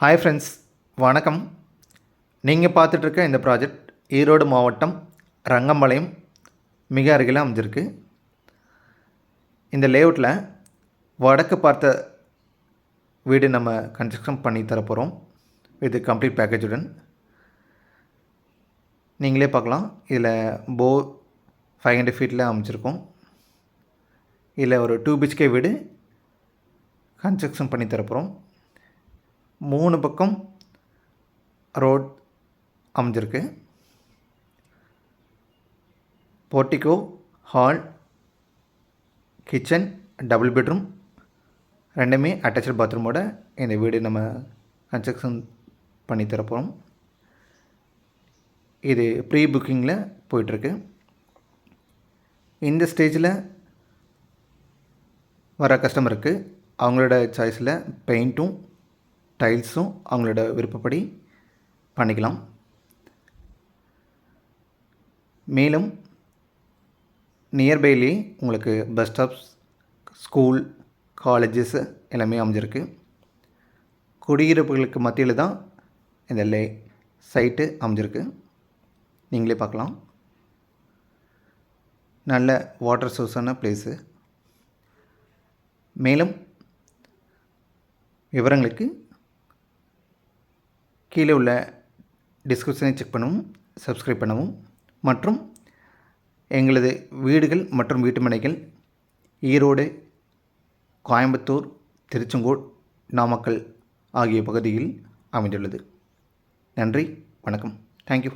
Hi friends, வணக்கம். நீங்கள் பார்த்துட்ருக்க இந்த ப்ராஜெக்ட் ஈரோடு மாவட்டம் ரங்கம்பாளையம் மிக அருகில் அமைஞ்சிருக்கு. இந்த லேஅவுட்டில் வடக்கு பார்த்த வீடு நம்ம கன்ஸ்ட்ரக்ஷன் பண்ணி தரப்போகிறோம். இது கம்ப்ளீட் பேக்கேஜுடன் நீங்களே பார்க்கலாம். இதில் போர் 500 ஃபீட்டில் அமைச்சிருக்கோம். இதில் ஒரு 2 BHK வீடு கன்ஸ்ட்ரக்ஷன் பண்ணி தரப்போகிறோம். 3 பக்கம் ரோட் அமைஞ்சிருக்கு. Portico, hall, kitchen, double bedroom ரெண்டுமே அட்டாச்சு பாத்ரூமோட இந்த வீடு நம்ம கன்ஸ்ட்ரக்ஷன் பண்ணி தரப்போகிறோம். இது ப்ரீ புக்கிங்கில் போயிட்டுருக்கு. இந்த ஸ்டேஜில் வர கஸ்டமருக்கு அவங்களோட சாய்ஸில் பெயிண்ட்டும் டைல்ஸும் அவங்களோட விருப்பப்படி பண்ணிக்கலாம். மேலும் நியர்பைலேயே உங்களுக்கு பஸ் ஸ்டாப்ஸ், ஸ்கூல், காலேஜஸ் எல்லாமே அமைஞ்சிருக்கு. குடியிருப்புகளுக்கு மத்தியில் தான் இந்த சைட்டு அமைஞ்சிருக்கு. நீங்களே பார்க்கலாம். நல்ல வாட்டர் சோர்ஸான பிளேஸு. மேலும் விவரங்களுக்கு கீழே உள்ள டிஸ்கிரிப்ஷனை செக் பண்ணவும், சப்ஸ்கிரைப் பண்ணவும் மற்றும் எங்களது வீடுகள் மற்றும் வீட்டுமனைகள் ஈரோடு, கோயம்புத்தூர், திருச்செங்கோடு, நாமக்கல் ஆகிய பகுதியில் அமைந்துள்ளது. நன்றி, வணக்கம். தேங்க்யூ.